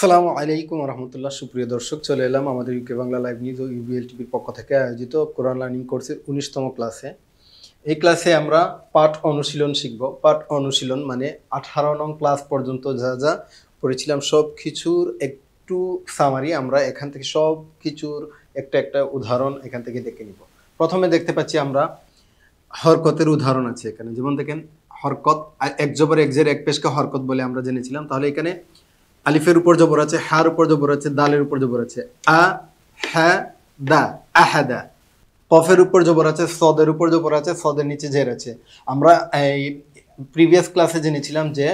আসসালামু আলাইকুম রহমতুল্লাহ। সুপ্রিয় দর্শক, চলে এলাম আমাদের ইউকে বাংলা লাইভ নিউজ ও ইউবিএল টিভির পক্ষ থেকে আয়োজিত কোরআন লার্নিং কোর্সের 19তম ক্লাসে। এই ক্লাসে আমরা পাঠ অনুশীলন শিখব। পাঠ অনুশীলন মানে 18 নং ক্লাস পর্যন্ত যা যা পড়েছিলাম সব কিছুর একটু সামারি। আমরা এখান থেকে সব কিছুর একটা একটা উদাহরণ এখান থেকে দেখে নিব। প্রথমে দেখতে পাচ্ছি আমরা হরকতের উদাহরণ আছে এখানে। যেমন দেখেন, হরকত এক জবর এক জের এক পেশকে হরকত বলে আমরা জেনেছিলাম। তাহলে এখানে আলিফের উপর জবর আছে, হার উপর জবর আছে, দালের উপর জবর আছে, আ হা দা আহাদা। কফের উপর জবর আছে, সদের উপর জবর আছে, সদের নিচে জের আছে। আমরা এই প্রিভিয়াস ক্লাসে জেনেছিলাম যে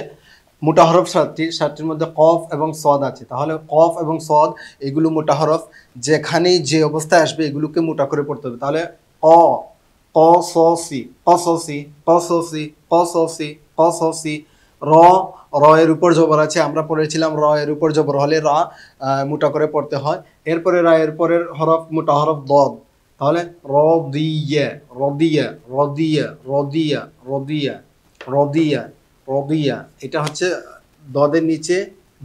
মোটা হরফ সাতটির মধ্যে কফ এবং সদ আছে। তাহলে কফ এবং সদ এগুলো মোটা হরফ, যেখানেই যে অবস্থায় আসবে এগুলোকে মোটা করে পড়তে হবে। তাহলে অ ক স সি ক স সি ক স সি ক স সি ক স সি। র র এর উপর জবর আছে, আমরা পড়েছিলাম র এর উপর জবর হলে রা মোটা করে পড়তে হয়। এরপরে রা এর পরের হরফ মোটা হরফ দদ। তাহলে রদিয়া রদিয়া রদিয়া রদিয়া রদিয়া রদিয়া রদিয়া, এটা হচ্ছে দদের নিচে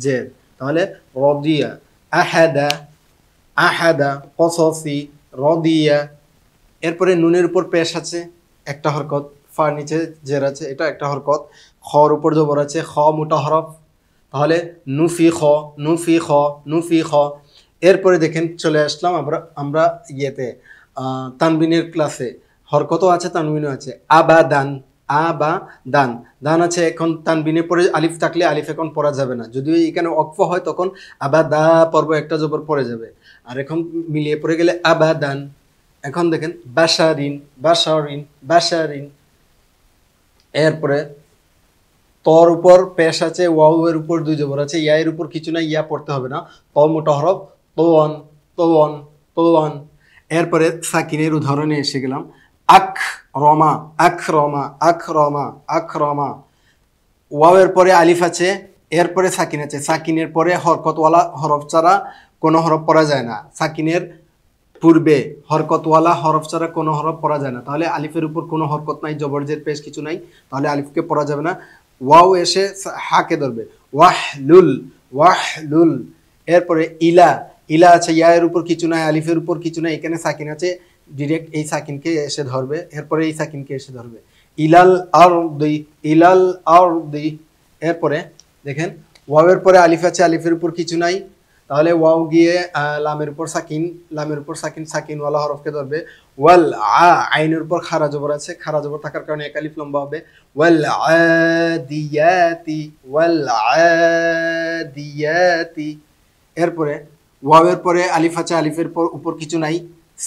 জের। তাহলে রদিয়া আহাদা আহাদা কসসি রদিয়া। এরপরে নুনের উপর পেশ আছে, একটা হরকত, ফার নিচে জের আছে, এটা একটা হরকত। খর উপর জবর আছে, খ মোটা হরফ। তাহলে নুফি খ নুফি খ নুফি খ। এরপরে দেখেন চলে আসলাম আমরা ইয়েতে তানবিনের ক্লাসে। হরকতও আছে, তানবিনও আছে। আবাদান আবা দান, দান আছে। এখন তানবিনে পরে আলিফ থাকলে আলিফ এখন পড়া যাবে না, যদিও এখানে অক্ফ হয় তখন আবাদা পর্ব একটা জবর পড়ে যাবে। আর এখন মিলিয়ে পড়ে গেলে আবাদান। এখন দেখেন বাশারিন বাশারিন বাশারিন। এরপরে তর উপর পেশ আছে, ওয়াও এর উপর দুই জবর আছে, ইয়া এর উপর কিছু না, ইয়া পড়তে হবে না। ত মোটা হরফ তোয়ান তোয়ান তোয়ান। এরপরে সাকিনের উদাহরণে এসে গেলাম। আখ রমা আখ রমা আখ রমা আখ রমা। ওয়াও এর পরে আলিফ আছে, এরপরে সাকিন আছে। সাকিনের পরে হরকতওয়ালা হরফ ছাড়া কোনো হরফ পড়া যায় না। সাকিনের পূর্বে হরকতওয়ালা হরফ ছাড়া কোনো হরফ পড়া যায় না। তাহলে আলিফের উপর কোনো হরকত নাই, জবরজের পেশ কিছু নাই, তাহলে আলিফকে পড়া যাবে না। ওয়াও এসে হাকে ধরবে, ওয়াহলুল ওয়াহলুল। এরপরে ইলা ইলা আছে, ইয়া এর উপর কিছু নাই, আলিফের উপর কিছু নাই, এখানে সাকিন আছে, ডিরেক্ট এই সাকিনকে এসে ধরবে। এরপরে এই সাকিনকে এসে ধরবে, ইলাল আরদি ইলাল আরদি। এরপরে দেখেন ওয়াও এর পরে আলিফ আছে, আলিফের উপর কিছু নাই, তাহলে ওয়াও গিয়ে লামের উপর সাকিন, লামের উপর সাকিন, সাকিনওয়ালা হরফকে ধরবে। ওয়াল আইনের উপর খারা জবর আছে, খারা জবর থাকার কারণে এক আলিফ লম্বা হবে। ওয়াল আদিয়াতি ওয়াল আদিয়াতি। এরপরে ওয়াও এর পরে আলিফ আছে, আলিফের উপর কিছু নাই,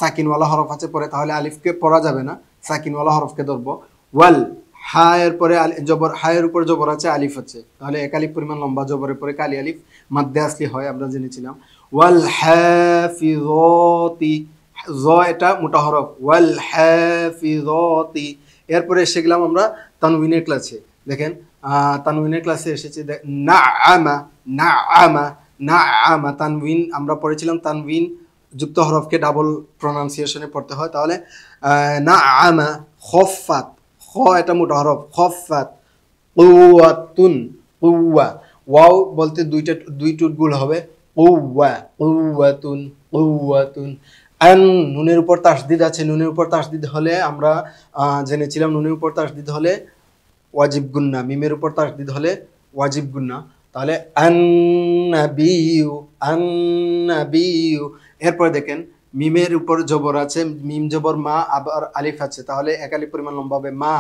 সাকিনওয়ালা হরফ আছে পরে, তাহলে আলিফকে পড়া যাবে না, সাকিনওয়ালা হরফকে ধরবো। ওয়াল হা এর পরে জবর, হা এর উপর জবর আছে, আলিফ আছে, তাহলে এক আলিফ পরিমাণ লম্বা জবরের পরে কালি আলিফ মাদ্দে আসলি হয়, আমরা জেনেছিলাম। ওয়াল হাফিযাতি, জ এটা মোটা হরফ, ওয়াল হাফিযাতি। এরপরে এসে গেলাম আমরা তানউইনের ক্লাসে। দেখেন তানউইনের ক্লাসে এসেছে নাআমা নাআমা নাআমা। তানউইন আমরা পড়েছিলাম, তানউইন যুক্ত হরফকে ডাবল প্রনাউন্সিয়েশনে পড়তে হয়। তাহলে নাআমা খফাত, খ এটা মোটা হরফ, খফাত। কুওয়াতুন কুওয়া, ওয়াও বলতে দুই টুট গুল হবে, কুওয়া কুওয়াতুন কুওয়াতুন। আন নুনের উপর তাসদিদ আছে, নুনের উপর তাসদিদ হলে আমরা জেনেছিলাম নুনের উপর তাসদিদ হলে ওয়াজিব গুন্না, মিমের উপর তাসদিদ হলে ওয়াজিব গুন্না। তাহলে আন্নাবিয়ু আন্নাবিয়ু। এরপরে দেখেন মিমের উপর জবর আছে, মিম জবর মা, আবার আলিফ আছে, তাহলে এক আলিফ পরিমাণ লম্বা হবে মা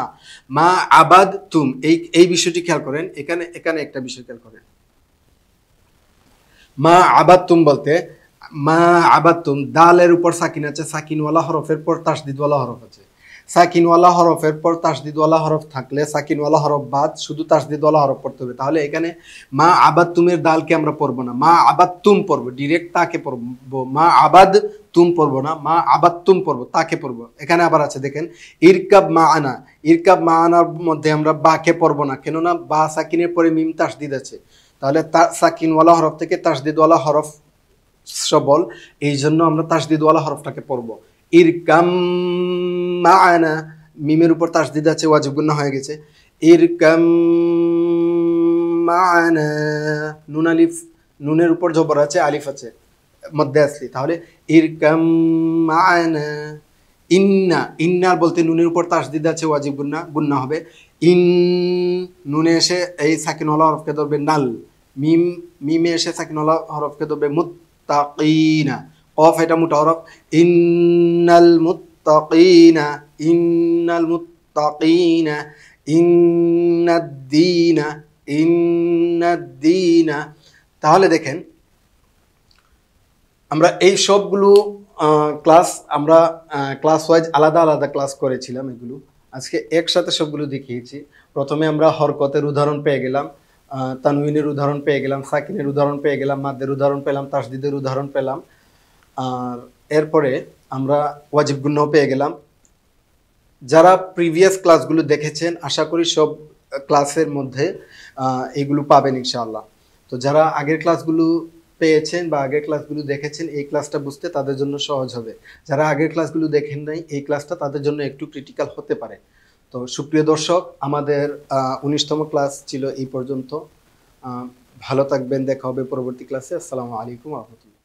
মা আবাদ তুম। এই বিষয়টি খেয়াল করেন, এখানে একটা বিষয় খেয়াল করেন। মা আবাদ তুম বলতে মা আবাদ তুম, দালের উপর সাকিন আছে, সাকিনওয়ালা হরফের পর তাসদিদওয়ালা হরফ আছে। সাকিনওয়ালা হরফের পর তাসদিদওয়ালা হরফ থাকলে সাকিনওয়ালা হরফ বাদ, শুধু তাসদিদওয়ালা হরফ পড়তে হবে। তাহলে এখানে মা আবাদ তুমের দালকে আমরা পড়বো না, মা আবাদ তুম পড়বো, ডিরেক্ট তাকে পড়বো। মা আবাদ তুম পড়বো না, মা আবাদ তুম পড়বো, তাকে পড়বো। এখানে আবার আছে দেখেন ইরকাব মা আনা, ইরকাব মা আনার মধ্যে আমরা বাকে পড়বো না, কেননা বা সাকিনের পরে মিম তাসদিদ আছে। তাহলে সাকিনওয়ালা হরফ থেকে তাসদিদওয়ালা হরফ সবল, এই জন্য আমরা তাসদিদওয়ালা হরফটাকে পড়বো। ইরকাম মাআনা, মিমের উপর তাসদিদ আছে, ওয়াজিব গুন্নাহ হয়ে গেছে। ইরকাম মা'ানা নুন আলিফ নুনের উপর জবর আছে, আলিফ আছে, মধ্যে আসলি, তাহলে ইরকাম মা'ানা। ইন্না, ইন্নার বলতে নুনের উপর তাসদিদ আছে, ওয়াজিব গুন্না, গুন্না হবে। ইন, নুনে এসে এই সাকিনওয়ালা হরফকে ধরবে নাল। মিম, মিমে এসে সাকিনওয়ালা হরফকে ধরবে মুত্তাকিনা। কফ এটা মোটা হরফ, ইন্নাল মুত্তাকিনা, ইন্নাল মুত্তাকিনা, ইন্নাদ্দীনা, ইন্নাদ্দীনা। তাহলে দেখেন আমরা এই সবগুলো ক্লাস আমরা ক্লাস ওয়াইজ আলাদা আলাদা ক্লাস করেছিলাম, এগুলো আজকে একসাথে সবগুলো দেখিয়েছি। প্রথমে আমরা হরকতের উদাহরণ পেয়ে গেলাম, তানউইনের উদাহরণ পেয়ে গেলাম, সাকিনের উদাহরণ পেয়ে গেলাম, মাদ্দের উদাহরণ পেলাম, তাসদিদের উদাহরণ পেলাম, আর এরপরে আমরা ওয়াজিব গুন্নাও পেয়ে গেলাম। যারা প্রিভিয়াস ক্লাসগুলো দেখেছেন আশা করি সব ক্লাসের মধ্যে এগুলো পাবেন ইনশাআল্লাহ। তো যারা আগের ক্লাসগুলো পেয়েছেন বা আগের ক্লাসগুলো দেখেছেন, এই ক্লাসটা বুঝতে তাদের জন্য সহজ হবে। যারা আগের ক্লাসগুলো দেখেন নাই, এই ক্লাসটা তাদের জন্য একটু ক্রিটিক্যাল হতে পারে। তো সুপ্রিয় দর্শক, আমাদের 19তম ক্লাস ছিল এই পর্যন্ত। ভালো থাকবেন, দেখা হবে পরবর্তী ক্লাসে। আসসালামু আলাইকুম ওয়া রাহমাতুল্লাহ।